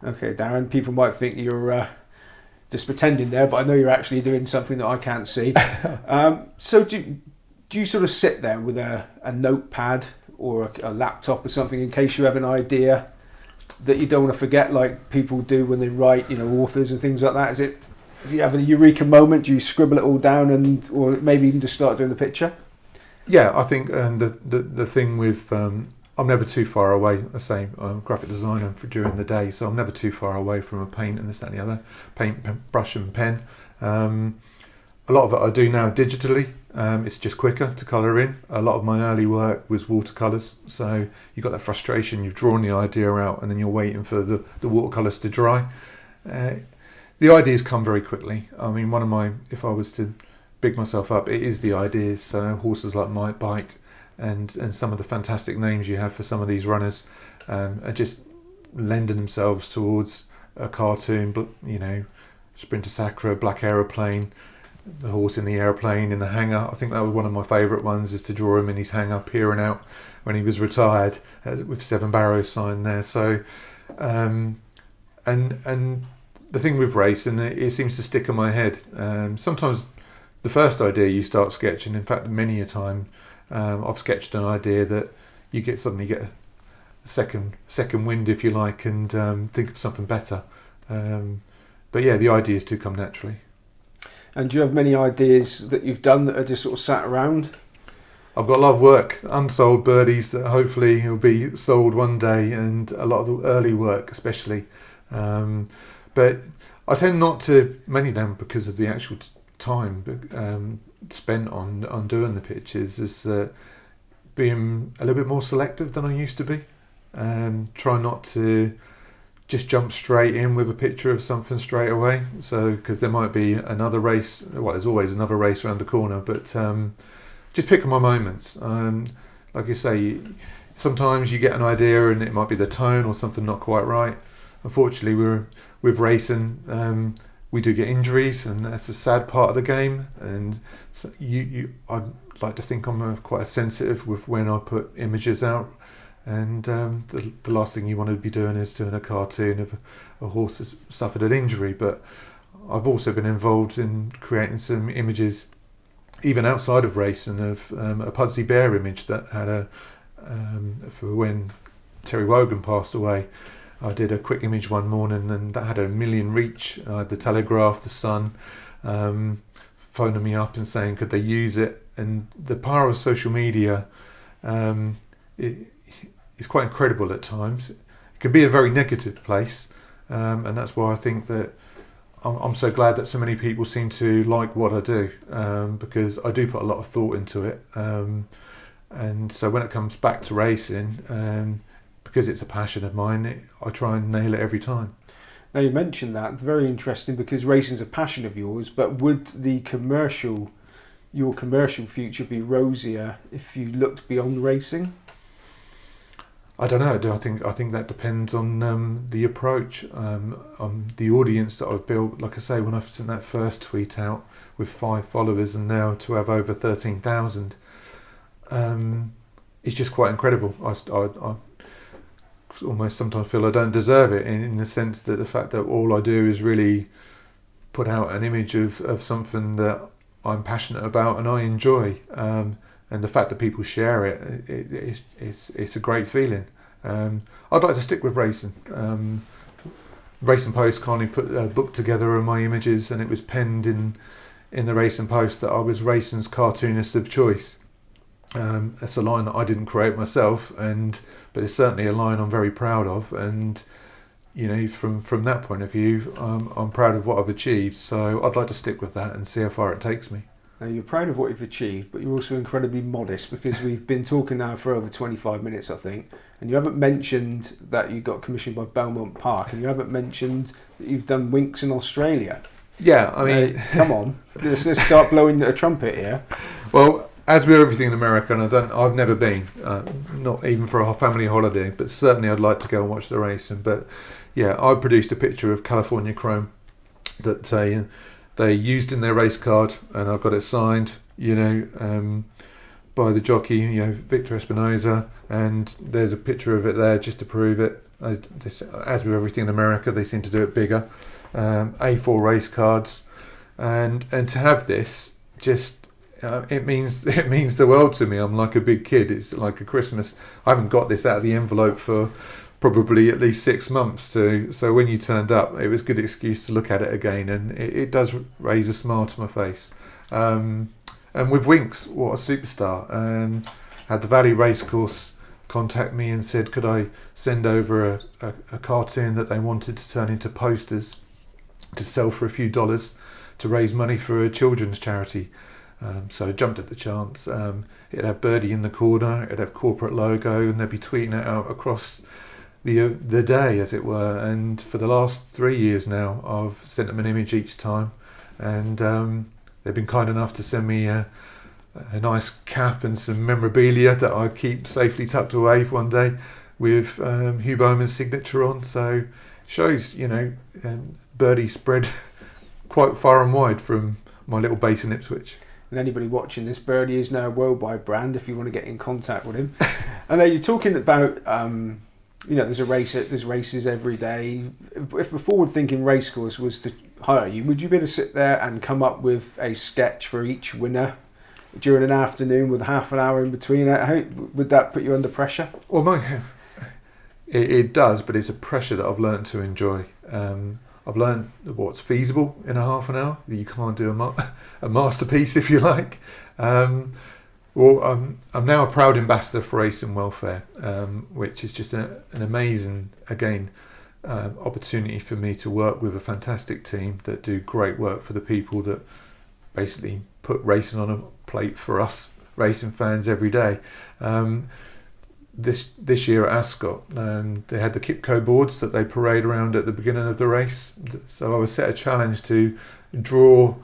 Okay, Darren, people might think you're just pretending there, but I know you're actually doing something that I can't see. So do you sort of sit there with a notepad or a laptop or something in case you have an idea that you don't want to forget, like people do when they write, authors and things like that? Is it, if you have a eureka moment, do you scribble it all down, or maybe even just start doing the picture? Yeah, I think the thing with I'm never too far away. I say I'm a graphic designer for during the day, so I'm never too far away from a paint and this, that, and the other. Brush and pen. A lot of it I do now digitally. It's just quicker to colour in. A lot of my early work was watercolours, so you've got that frustration. You've drawn the idea out, and then you're waiting for the watercolours to dry. The ideas come very quickly. I mean, if I was to big myself up, it is the ideas. So horses like Might Bite, and some of the fantastic names you have for some of these runners are just lending themselves towards a cartoon. Sprinter Sacra, Black Aeroplane, the horse in the aeroplane in the hangar. I think that was one of my favourite ones, is to draw him in his hangar peering out when he was retired, with 7 Barrows signed there. So and the thing with racing, it seems to stick in my head. Sometimes the first idea you start sketching, in fact many a time I've sketched an idea that you suddenly get a second wind, if you like, and think of something better. But yeah, the ideas do come naturally. And do you have many ideas that you've done that are just sort of sat around? I've got a lot of work, unsold birdies that hopefully will be sold one day, and a lot of the early work especially. But I tend not to many of them because of the actual time spent on doing the pictures, is being a little bit more selective than I used to be, and try not to just jump straight in with a picture of something straight away. So, because there might be another race, well, there's always another race around the corner, but just picking my moments. Like you say, sometimes you get an idea and it might be the tone or something not quite right. Unfortunately, with racing, we do get injuries, and that's a sad part of the game. And so I'd like to think I'm quite sensitive with when I put images out. And the last thing you want to be doing is doing a cartoon of a horse that's suffered an injury. But I've also been involved in creating some images, even outside of racing, of a Pudsey Bear image that had for when Terry Wogan passed away. I did a quick image one morning, and that had 1 million reach. The Telegraph, the Sun, phoning me up and saying could they use it. And the power of social media, it's quite incredible at times. It can be a very negative place, and that's why I think that I'm so glad that so many people seem to like what I do, because I do put a lot of thought into it, and so when it comes back to racing, because it's a passion of mine, I try and nail it every time. Now you mentioned that, it's very interesting, because racing's a passion of yours, but would your commercial future be rosier if you looked beyond racing? I don't know. I think that depends on the approach, on the audience that I've built. Like I say, when I sent that first tweet out with 5 followers, and now to have over 13,000, it's just quite incredible. I almost sometimes feel I don't deserve it, in the sense that the fact that all I do is really put out an image of something that I'm passionate about and I enjoy. And the fact that people share it's a great feeling. I'd like to stick with racing. Racing Post kindly put a book together of my images, and it was penned in the Racing Post that I was racing's cartoonist of choice. That's a line that I didn't create myself, but it's certainly a line I'm very proud of. And from that point of view, I'm proud of what I've achieved. So I'd like to stick with that and see how far it takes me. Now, you're proud of what you've achieved, but you're also incredibly modest, because we've been talking now for over 25 minutes, I think, and you haven't mentioned that you got commissioned by Belmont Park, and you haven't mentioned that you've done Winks in Australia. Yeah, I mean... come on, let's start blowing a trumpet here. Well, as with everything in America, and I've never been, not even for a family holiday, but certainly I'd like to go and watch the racing. But yeah, I produced a picture of California Chrome that they used in their race card, and I got it signed, by the jockey, Victor Espinoza, and there's a picture of it there just to prove it. As with everything in America, they seem to do it bigger. A4 race cards, and to have this just it means the world to me. I'm like a big kid. It's like a Christmas. I haven't got this out of the envelope for probably at least 6 months. So when you turned up, it was a good excuse to look at it again, and it does raise a smile to my face. And with Winks, what a superstar! And had the Valley Racecourse contact me and said, could I send over a cartoon that they wanted to turn into posters to sell for a few dollars to raise money for a children's charity. So I jumped at the chance. It'd have Birdie in the corner, it'd have corporate logo, and they'd be tweeting it out across the day, as it were. And for the last 3 years now, I've sent them an image each time, and they've been kind enough to send me a nice cap and some memorabilia that I keep safely tucked away one day with Hugh Bowman's signature on. So shows, Birdie spread quite far and wide from my little base in Ipswich. And anybody watching this, Birdie is now a worldwide brand if you want to get in contact with him. And then you're talking about, there's races every day. If a forward-thinking racecourse was to hire you, would you be able to sit there and come up with a sketch for each winner during an afternoon with half an hour in between? How would that put you under pressure? Well, it does, but it's a pressure that I've learned to enjoy. I've learned what's feasible in a half an hour, that you can't do a masterpiece, if you like. I'm now a proud ambassador for Race and Welfare, which is just an amazing, again, opportunity for me to work with a fantastic team that do great work for the people that basically put racing on a plate for us racing fans every day. This year at Ascot, they had the Kipco boards that they parade around at the beginning of the race. So I was set a challenge to draw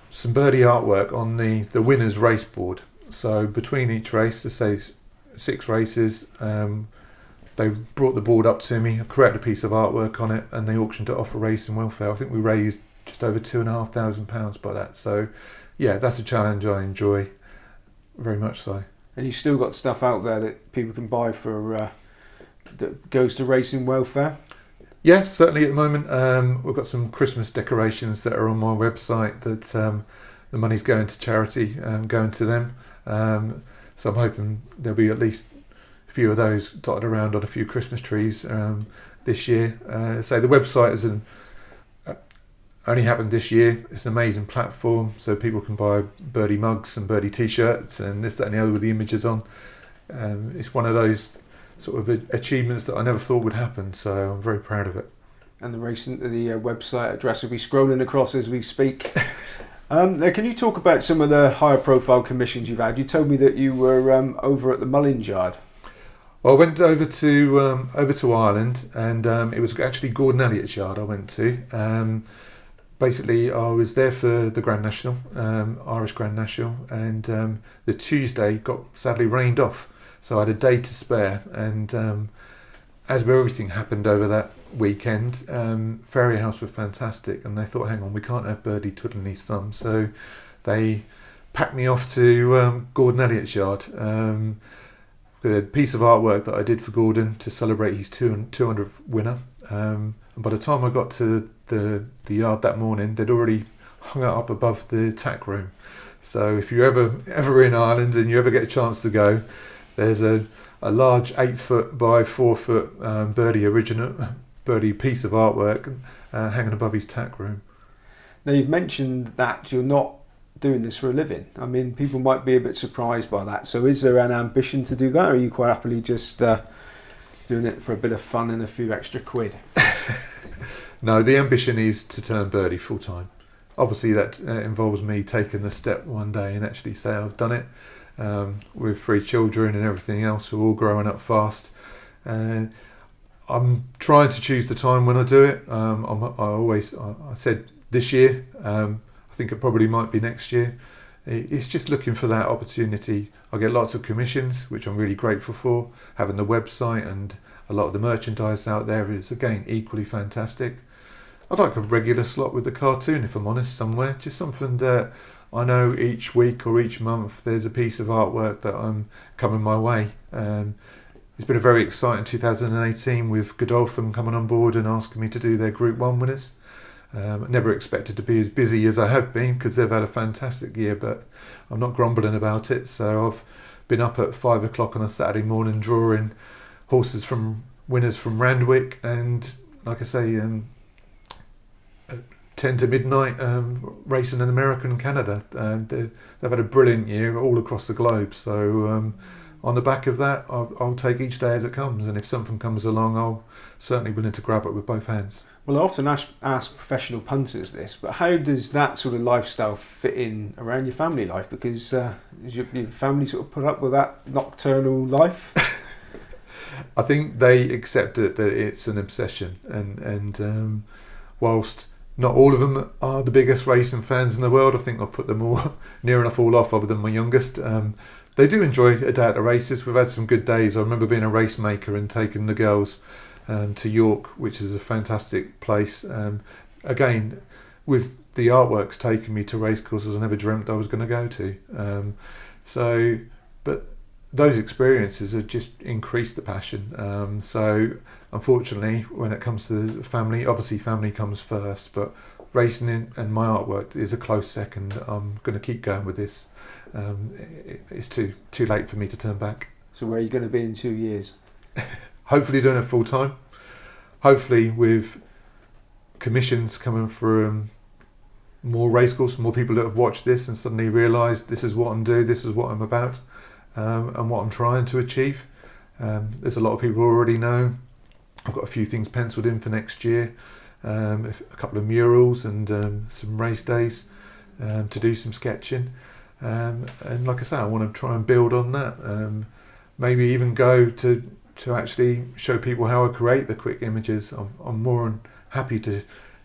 some Birdie artwork on the winner's race board. So between each race, to say 6 races, they brought the board up to me, I created a piece of artwork on it, and they auctioned it off for Race and Welfare. I think we raised just over £2,500 by that. So yeah, that's a challenge I enjoy very much so. And you've still got stuff out there that people can buy for that goes to Racing Welfare? Yeah, certainly at the moment. We've got some Christmas decorations that are on my website that the money's going to charity and going to them. So I'm hoping there'll be at least a few of those dotted around on a few Christmas trees this year. So the website is only happened this year. It's an amazing platform, so people can buy Birdie mugs and Birdie t-shirts and this, that and the other with the images on. It's one of those sort of achievements that I never thought would happen, so I'm very proud of it. And the website address will be scrolling across as we speak. Now, can you talk about some of the higher profile commissions you've had? You told me that you were over at the Mullins Yard. Well, I went over to Ireland, and it was actually Gordon Elliott's yard I went to. Basically, I was there for the Grand National, Irish Grand National, and the Tuesday got sadly rained off, so I had a day to spare. And as with everything happened over that weekend, Ferry House were fantastic, and they thought, hang on, we can't have Birdie twiddling his thumbs, so they packed me off to Gordon Elliott's yard. The piece of artwork that I did for Gordon to celebrate his 200th winner. And by the time I got to the yard that morning, they'd already hung it up above the tack room. So if you're ever in Ireland and you ever get a chance to go, there's a large 8-foot by 4-foot Birdie piece of artwork hanging above his tack room. Now, you've mentioned that you're not doing this for a living. I mean, people might be a bit surprised by that. So is there an ambition to do that, or are you quite happily just doing it for a bit of fun and a few extra quid? No, the ambition is to turn Birdie full time. Obviously that involves me taking the step one day and actually say I've done it, with 3 children and everything else who are all growing up fast. I'm trying to choose the time when I do it. I said this year, I think it probably might be next year. It's just looking for that opportunity. I get lots of commissions, which I'm really grateful for. Having the website and a lot of the merchandise out there is, again, equally fantastic. I'd like a regular slot with the cartoon, if I'm honest, somewhere. Just something that I know each week or each month there's a piece of artwork that I'm coming my way. And it's been a very exciting 2018 with Godolphin coming on board and asking me to do their Group 1 winners. I never expected to be as busy as I have been because they've had a fantastic year, but I'm not grumbling about it. So I've been up at 5 o'clock on a Saturday morning drawing horses from winners from Randwick, and like I say, 10 to midnight racing in America and Canada. They've had a brilliant year all across the globe. So on the back of that, I'll take each day as it comes, and if something comes along, I'll certainly willing to grab it with both hands. Well, I often ask professional punters this, but how does that sort of lifestyle fit in around your family life? Because does your family sort of put up with that nocturnal life? I think they accept it, that it's an obsession, and whilst not all of them are the biggest racing fans in the world, I think I've put them all near enough all off, other than my youngest. They do enjoy a day at the races. We've had some good days. I remember being a race maker and taking the girls to York, which is a fantastic place. Again, with the artworks taking me to race courses I never dreamt I was going to go to. But those experiences have just increased the passion. So unfortunately, when it comes to family, obviously family comes first, but racing and my artwork is a close second. I'm going to keep going with this. It's too late for me to turn back. So where are you going to be in 2 years? Hopefully doing it full time. Hopefully with commissions coming from more racecourses, more people that have watched this and suddenly realised this is what I'm doing, this is what I'm about, and what I'm trying to achieve. There's a lot of people who already know. I've got a few things penciled in for next year, a couple of murals and some race days to do some sketching. And like I say, I want to try and build on that. Maybe even go to actually show people how I create the quick images. I'm more than happy to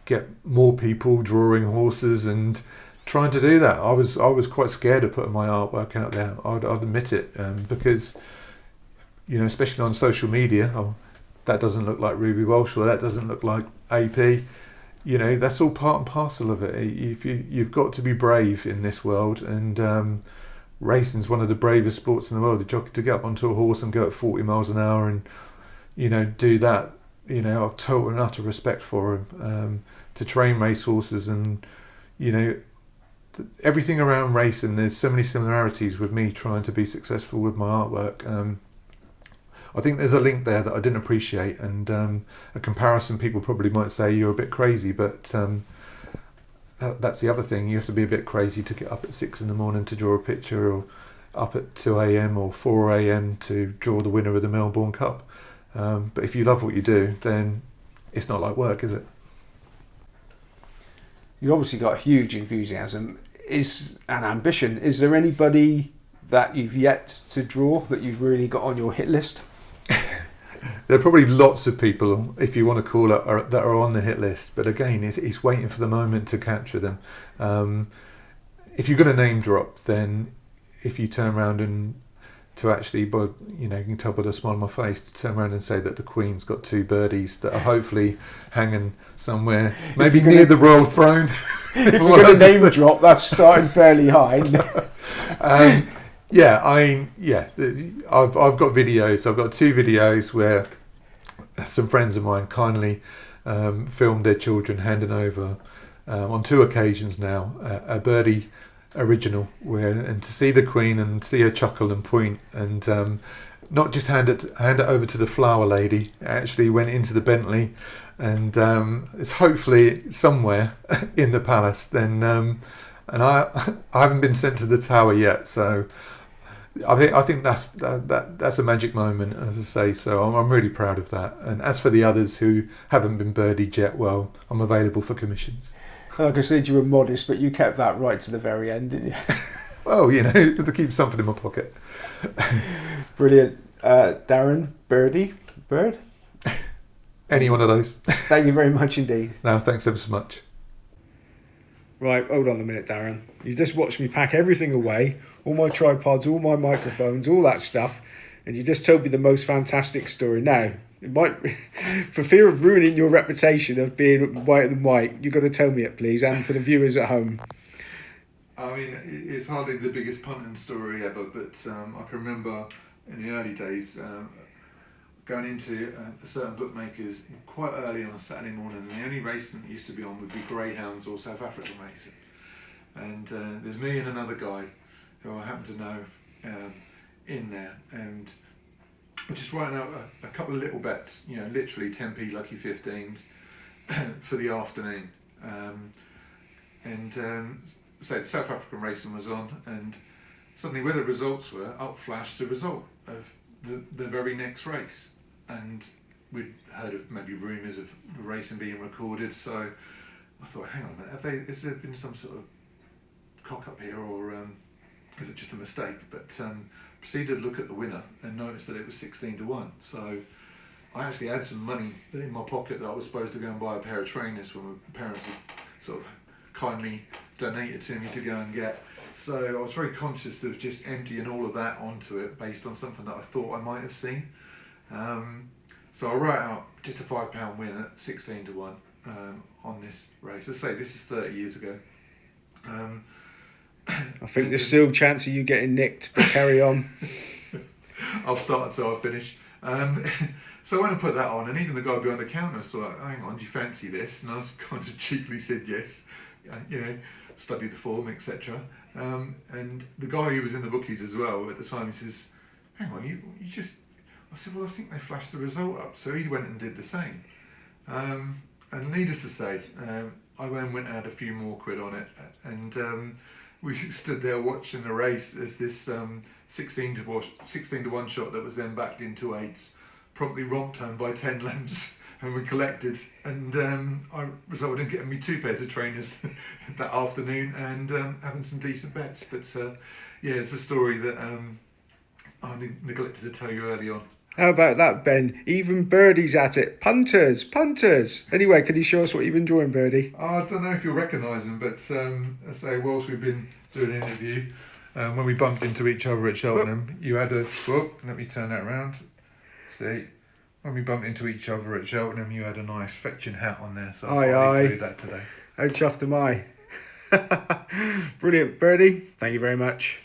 get more people drawing horses and trying to do that. I was quite scared of putting my artwork out there. I'd admit it, because especially on social media, that doesn't look like Ruby Walsh, or that doesn't look like AP. That's all part and parcel of it. You've got to be brave in this world, and racing's one of the bravest sports in the world. The jockey to get up onto a horse and go at 40 miles an hour and do that. I've total and utter respect for him. To train race horses and everything around racing, there's so many similarities with me trying to be successful with my artwork. I think there's a link there that I didn't appreciate, and a comparison. People probably might say you're a bit crazy, but that's the other thing. You have to be a bit crazy to get up at 6 a.m. to draw a picture, or up at 2 a.m. or 4 a.m. to draw the winner of the Melbourne Cup. But if you love what you do, then it's not like work, is it? You've obviously got huge enthusiasm and ambition. Is there anybody that you've yet to draw that you've really got on your hit list? There are probably lots of people, if you want to call it, that are on the hit list. But again, it's waiting for the moment to capture them. If you're going to name drop, then if you turn around and to actually, but you can tell by the smile on my face, to turn around and say that the Queen's got 2 birdies that are hopefully hanging somewhere, maybe near the royal throne. If you're going to name drop, that's starting fairly high. I've got videos. I've got 2 videos where some friends of mine kindly filmed their children handing over on 2 occasions now a birdie original, and to see the Queen and see her chuckle and point, and not just hand it over to the flower lady. It actually went into the Bentley, and it's hopefully somewhere in the palace. Then and I haven't been sent to the tower yet, so I think that's a magic moment, as I say. So I'm really proud of that. And as for the others who haven't been birdied yet, well, I'm available for commissions. Like I said, you were modest, but you kept that right to the very end, didn't you? Well, to keep something in my pocket. Brilliant. Darren Birdie? Bird? Any one of those. Thank you very much indeed. No, thanks ever so much. Right, hold on a minute, Darren. You just watched me pack everything away, all my tripods, all my microphones, all that stuff, and you just told me the most fantastic story. Now, it might, for fear of ruining your reputation of being whiter than white, you've got to tell me it, please, and for the viewers at home. I mean, it's hardly the biggest punting story ever, but I can remember in the early days, going into a certain bookmakers quite early on a Saturday morning, and the only racing that used to be on would be greyhounds or South African racing. And there's me and another guy who I happen to know in there, and we're just writing out a couple of little bets, you know, literally 10p lucky 15s for the afternoon. So the South African racing was on, and suddenly where the results were, up flashed the result of the very next race. And we'd heard of maybe rumours of the racing being recorded, so I thought, hang on a minute, has there been some sort of cock up here, or is it just a mistake? But proceeded to look at the winner and noticed that it was 16 to 1. So I actually had some money in my pocket that I was supposed to go and buy a pair of trainers when my parents had sort of kindly donated to me to go and get. So I was very conscious of just emptying all of that onto it based on something that I thought I might have seen. So I write out just a £5 win at 16 to 1 on this race. I say this is 30 years ago. I think there's still a chance of you getting nicked, but carry on. I'll start until I finish. So I went and put that on, and even the guy behind the counter was like, hang on, do you fancy this? And I was kind of cheekily said yes, you know, studied the form, etc. And the guy who was in the bookies as well at the time, he says, hang on, you just... I said, well, I think they flashed the result up. So he went and did the same. And needless to say, I went and had a few more quid on it, and we stood there watching the race as this 16 to 1 shot that was then backed into 8s promptly romped home by 10 lengths, and we collected, and I resulted in getting me 2 pairs of trainers that afternoon, and having some decent bets. But yeah, it's a story that I neglected to tell you early on. How about that, Ben? Even birdies at it. Punters. Anyway, can you show us what you've been drawing, Birdie? I don't know if you'll recognise them, but I say, whilst we've been doing an interview, when we bumped into each other at Cheltenham, you had a... Whoop, let me turn that around. See, when we bumped into each other at Cheltenham, you had a nice fetching hat on there, so I thought I'd include that today. How chuffed am I? Brilliant, Birdie. Thank you very much.